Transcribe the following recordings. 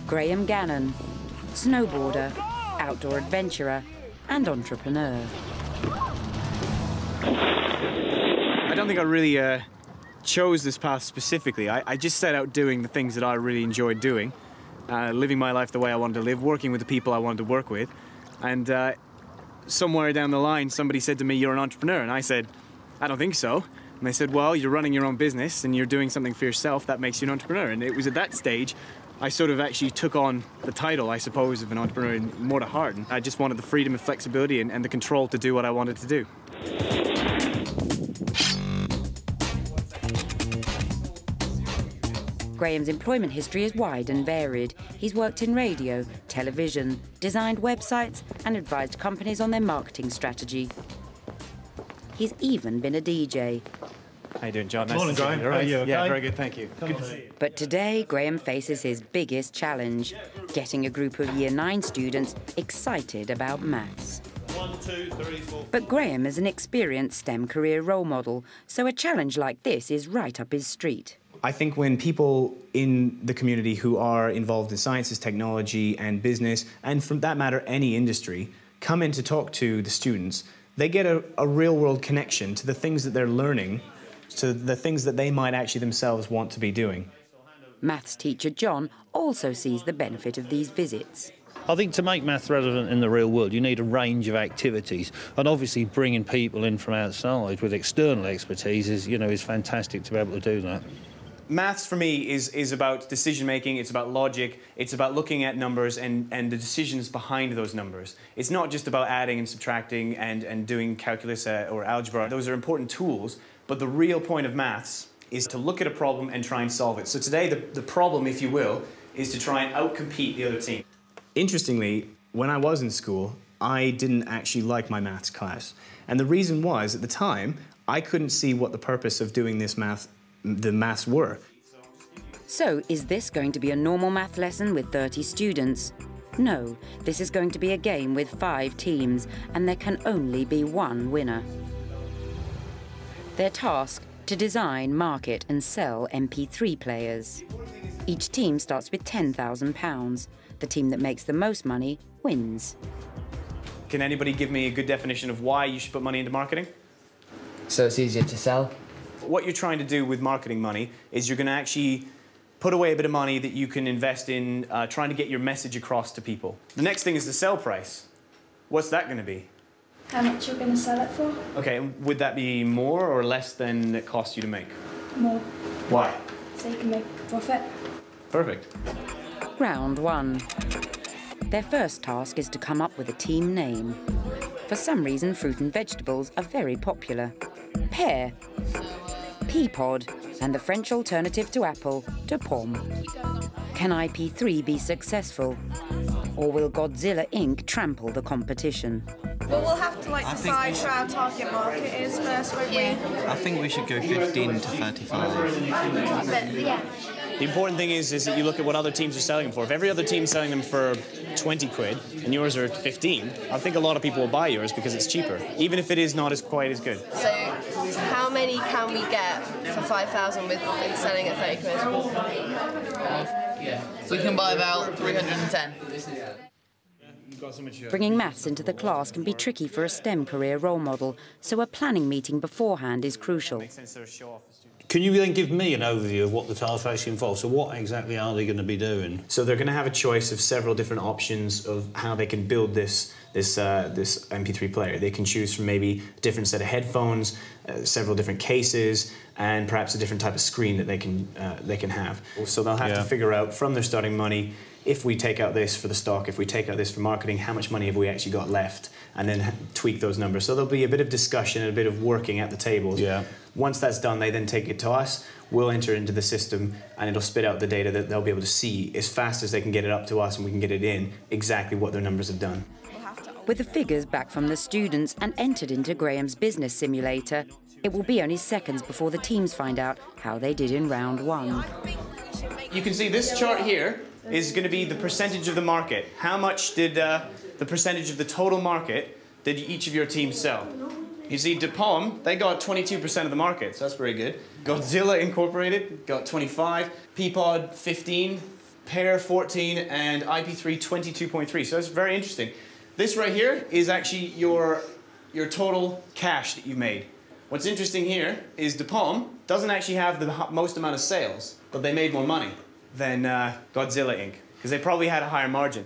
Graham Gannon, snowboarder, outdoor adventurer and entrepreneur. I don't think I really chose this path specifically. I just set out doing the things that I really enjoyed doing, living my life the way I wanted to live, working with the people I wanted to work with. And somewhere down the line, somebody said to me, "You're an entrepreneur." And I said, "I don't think so." And they said, "Well, you're running your own business and you're doing something for yourself. That makes you an entrepreneur." And it was at that stage I sort of actually took on the title, I suppose, of an entrepreneur more to heart. And I just wanted the freedom and flexibility and the control to do what I wanted to do. Graham's employment history is wide and varied. He's worked in radio, television, designed websites and advised companies on their marketing strategy. He's even been a DJ. How you doing, John? Nice Morning, to see Graham. you. All right. How are you, okay? Yeah, very good, thank you. Good to see you. But today, Graham faces his biggest challenge, getting a group of Year 9 students excited about maths. 1, 2, 3, 4. But Graham is an experienced STEM career role model, so a challenge like this is right up his street. I think when people in the community who are involved in sciences, technology and business, and from that matter any industry, come in to talk to the students, they get a real-world connection to the things that they're learning, to the things that they might actually themselves want to be doing. Maths teacher John also sees the benefit of these visits. I think to make math relevant in the real world, you need a range of activities, and obviously bringing people in from outside with external expertise is fantastic to be able to do that. Maths for me is about decision making, it's about logic, it's about looking at numbers and the decisions behind those numbers. It's not just about adding and subtracting and doing calculus or algebra. Those are important tools, but the real point of maths is to look at a problem and try and solve it. So today the problem, if you will, is to try and outcompete the other team. Interestingly, when I was in school, I didn't actually like my maths class. And the reason was, at the time, I couldn't see what the purpose of doing this the maths were. So, is this going to be a normal math lesson with 30 students? No, this is going to be a game with 5 teams, and there can only be one winner. Their task, to design, market and sell MP3 players. Each team starts with £10,000. The team that makes the most money wins. Can anybody give me a good definition of why you should put money into marketing? So it's easier to sell? What you're trying to do with marketing money is you're going to actually put away a bit of money that you can invest in trying to get your message across to people. The next thing is the sell price. What's that going to be? How much you're going to sell it for? Okay, would that be more or less than it costs you to make? More. Why? So you can make profit. Perfect. Round 1. Their first task is to come up with a team name. For some reason, fruit and vegetables are very popular. Pear, Peapod, and the French alternative to apple, de pomme. Can IP3 be successful? Or will Godzilla Inc. trample the competition? Well, we'll have to decide who our target market is first, won't we? I think we should go 15 to 35. But, yeah. The important thing is that you look at what other teams are selling them for. If every other team's selling them for 20 quid and yours are 15, I think a lot of people will buy yours because it's cheaper, even if it is not quite as good. So, how many can we get for 5,000 with selling at 30 quid? So we can buy about 310. Bringing maths into the class can be tricky for a STEM career role model, so a planning meeting beforehand is crucial. Can you then give me an overview of what the task actually involves? So what exactly are they going to be doing? So they're going to have a choice of several different options of how they can build this MP3 player. They can choose from maybe a different set of headphones, several different cases, and perhaps a different type of screen that they can have. So they'll have to figure out from their starting money, if we take out this for the stock, if we take out this for marketing, how much money have we actually got left, and then tweak those numbers. So there'll be a bit of discussion and a bit of working at the table. Yeah. Once that's done, they then take it to us, we'll enter into the system, and it'll spit out the data that they'll be able to see as fast as they can get it up to us and we can get it in, exactly what their numbers have done. With the figures back from the students and entered into Graham's business simulator, it will be only seconds before the teams find out how they did in round 1. You can see this chart here is going to be the percentage of the market. How much did the percentage of the total market did each of your teams sell? You see, de pomme, they got 22% of the market, so that's very good. Godzilla Incorporated got 25, Peapod 15, Pear 14, and IP3 22.3. So it's very interesting. This right here is actually your total cash that you made. What's interesting here is De Palm doesn't actually have the most amount of sales, but they made more money than Godzilla Inc. because they probably had a higher margin.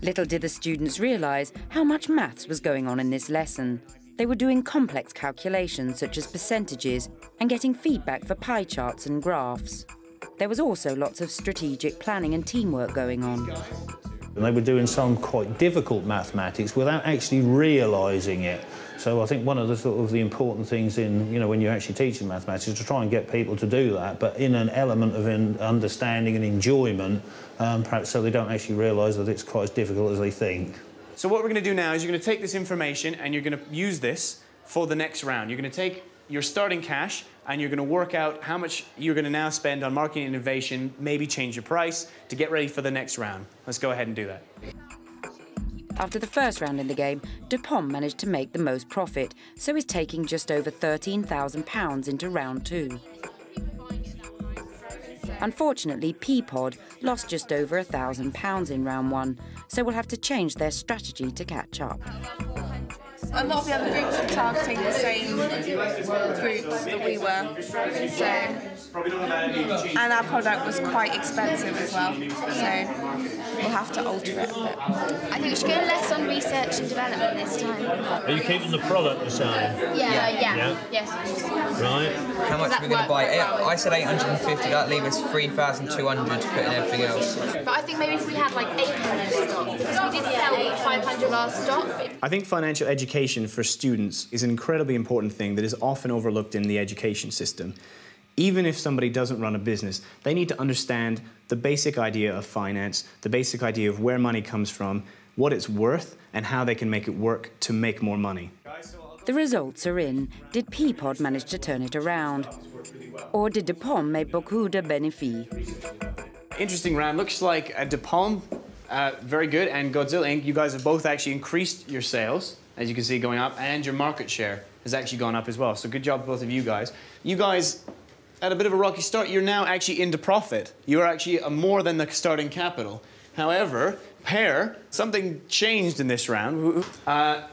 Little did the students realise how much maths was going on in this lesson. They were doing complex calculations such as percentages and getting feedback for pie charts and graphs. There was also lots of strategic planning and teamwork going on. And they were doing some quite difficult mathematics without actually realising it. So I think one of the sort of the important things in, you know, when you're actually teaching mathematics is to try and get people to do that, but in an element of understanding and enjoyment, perhaps so they don't actually realise that it's quite as difficult as they think. So what we're going to do now is you're going to take this information and you're going to use this for the next round. You're going to take your starting cash and you're going to work out how much you're going to now spend on marketing and innovation, maybe change your price to get ready for the next round. Let's go ahead and do that. After the first round in the game, De Palm managed to make the most profit, so is taking just over £13,000 into round 2. Unfortunately, Peapod lost just over £1,000 in round 1, so will have to change their strategy to catch up. A lot of the other groups are targeting the same groups that we were, so, and our product was quite expensive as well, so we'll have to alter it a bit. I think we should go less on research and development this time. Are you keeping the product the same? Yeah. Yes. Right. How much are we going to buy? I said 850, that'd leave us 3,200 to put in everything else. But I think maybe if we had like 800 stock, because we did sell 500 of our stock. I think financial education for students is an incredibly important thing that is often overlooked in the education system. Even if somebody doesn't run a business, they need to understand the basic idea of finance, the basic idea of where money comes from, what it's worth, and how they can make it work to make more money. The results are in. Did Peapod manage to turn it around? Or did De Palm make beaucoup de bénéfices? Interesting round. Looks like De Palm, very good, and Godzilla Inc., you guys have both actually increased your sales, as you can see, going up, and your market share has actually gone up as well. So good job, both of you guys. You guys had a bit of a rocky start. You're now actually into profit. You are actually more than the starting capital. However, Pear, something changed in this round.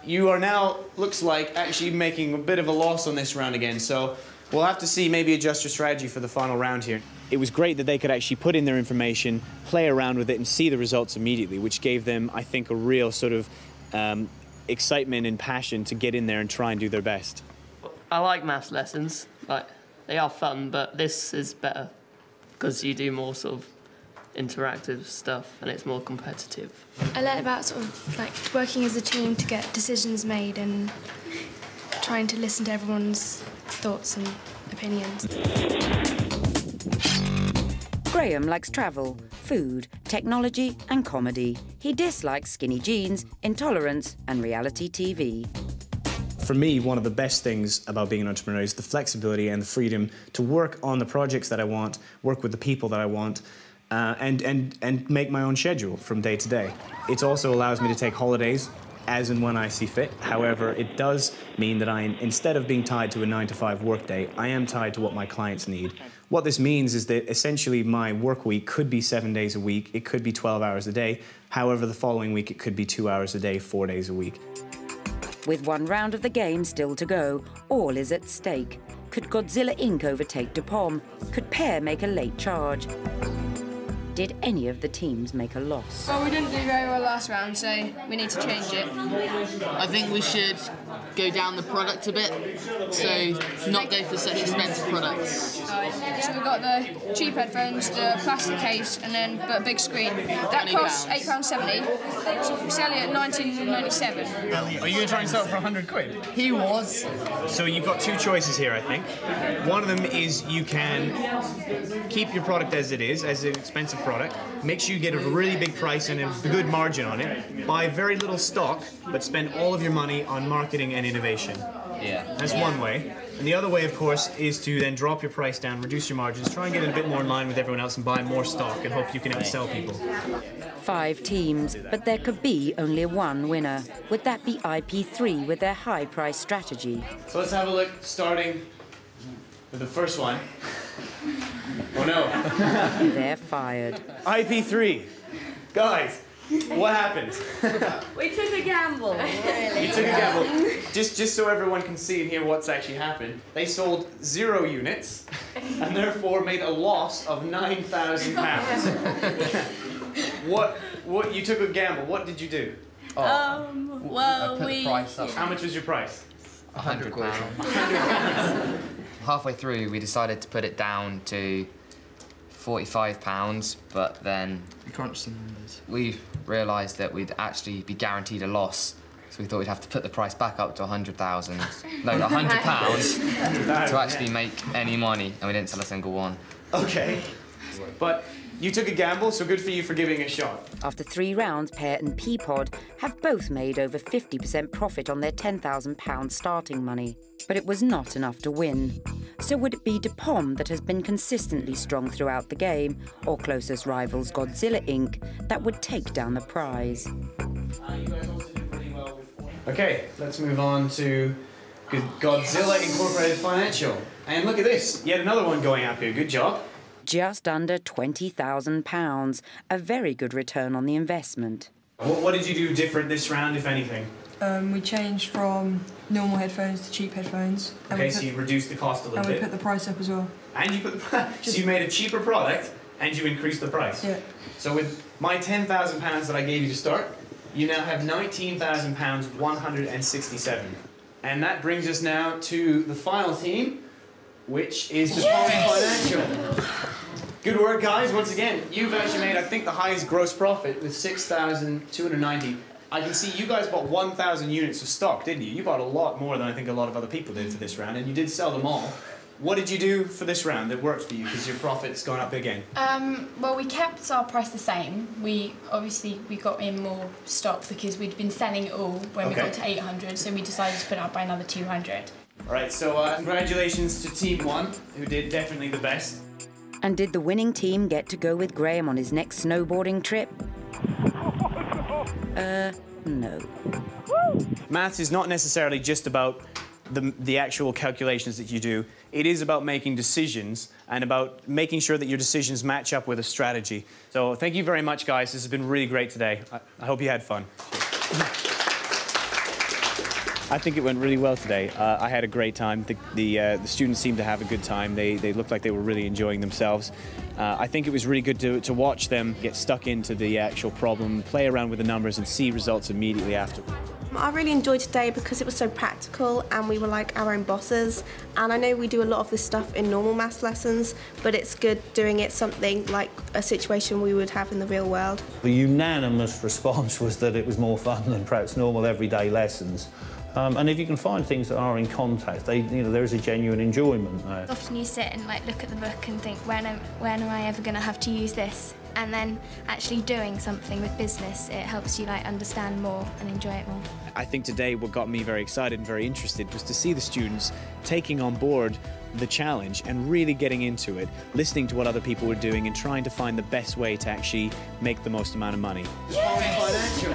You are now, looks like, actually making a bit of a loss on this round again. So we'll have to see, maybe adjust your strategy for the final round here. It was great that they could actually put in their information, play around with it, and see the results immediately, which gave them, I think, a real sort of excitement and passion to get in there and try and do their best. I like maths lessons. Like, they are fun, but this is better because you do more sort of interactive stuff and it's more competitive. I learned about sort of like working as a team to get decisions made and trying to listen to everyone's thoughts and opinions. Graham likes travel, food, technology and comedy. He dislikes skinny jeans, intolerance and reality TV. For me, one of the best things about being an entrepreneur is the flexibility and the freedom to work on the projects that I want, work with the people that I want, and make my own schedule from day to day. It also allows me to take holidays as and when I see fit. However, it does mean that instead of being tied to a 9-to-5 workday, I am tied to what my clients need. What this means is that essentially my work week could be 7 days a week, it could be 12 hours a day. However, the following week it could be 2 hours a day, 4 days a week. With one round of the game still to go, all is at stake. Could Godzilla Inc. overtake De Palm? Could Pear make a late charge? Did any of the teams make a loss? Well, we didn't do very well last round, so we need to change it. I think we should go down the product a bit, so not go for such expensive products. So we got the cheap headphones, the plastic case, and then a big screen. That costs £8.70, so we sell it at £19.97. Are you going to try and sell it for 100 quid? He was. So you've got two choices here, I think. One of them is you can keep your product as it is, as an expensive product, make sure you get a really big price and a good margin on it, buy very little stock, but spend all of your money on marketing and innovation. Yeah. That's one way. And the other way, of course, is to then drop your price down, reduce your margins, try and get it a bit more in line with everyone else and buy more stock and hope you can outsell people. 5 teams, but there could be only one winner. Would that be IP3 with their high price strategy? So let's have a look, starting with the first one. Oh no. They're fired. IP3. Guys, what happened? We took a gamble. You took a gamble. Just so everyone can see and hear what's actually happened, they sold 0 units and therefore made a loss of £9,000. What? You took a gamble. What did you do? Well, put the price up. How much was your price? £100. Halfway through, we decided to put it down to £45, but then We crunched some numbers. we realised that we'd actually be guaranteed a loss, so we thought we'd have to put the price back up to £100 to actually make any money, and we didn't sell a single one. Okay. But you took a gamble, so good for you for giving it a shot. After 3 rounds, Pear and Peapod have both made over 50% profit on their £10,000 starting money. But it was not enough to win. So would it be DePom that has been consistently strong throughout the game, or closest rivals Godzilla Inc. that would take down the prize? Okay, let's move on to Godzilla Incorporated Financial. And look at this, yet another one going up here. Good job. Just under £20,000, a very good return on the investment. What did you do different this round, if anything? We changed from normal headphones to cheap headphones. Okay, so you reduced the cost a little bit. And we put the price up as well. And you put the so you made a cheaper product and you increased the price. Yeah. So with my £10,000 that I gave you to start, you now have £19,167. And that brings us now to the final team, which is the Financial. Good work, guys. Once again, you've actually made, I think, the highest gross profit with 6,290. I can see you guys bought 1,000 units of stock, didn't you? You bought a lot more than I think a lot of other people did for this round, and you did sell them all. What did you do for this round that worked for you, because your profit's gone up again? Well, we kept our price the same. We got in more stock because we'd been selling it all when we got to 800, so we decided to put it up by another 200. All right, so congratulations to Team 1, who did definitely the best. And did the winning team get to go with Graham on his next snowboarding trip? No. Maths is not necessarily just about the actual calculations that you do. It is about making decisions and about making sure that your decisions match up with a strategy. So thank you very much, guys. This has been really great today. I hope you had fun. I think it went really well today. I had a great time. The students seemed to have a good time. They looked like they were really enjoying themselves. I think it was really good to watch them get stuck into the actual problem, play around with the numbers and see results immediately after. I really enjoyed today because it was so practical and we were like our own bosses. And I know we do a lot of this stuff in normal maths lessons, but it's good doing it something like a situation we would have in the real world. The unanimous response was that it was more fun than perhaps normal everyday lessons. And if you can find things that are in contact, there is a genuine enjoyment there. Often you sit and look at the book and think, when am I ever going to have to use this? And then actually doing something with business, it helps you understand more and enjoy it more. I think today what got me very excited and very interested was to see the students taking on board the challenge and really getting into it, listening to what other people were doing and trying to find the best way to actually make the most amount of money. Financial.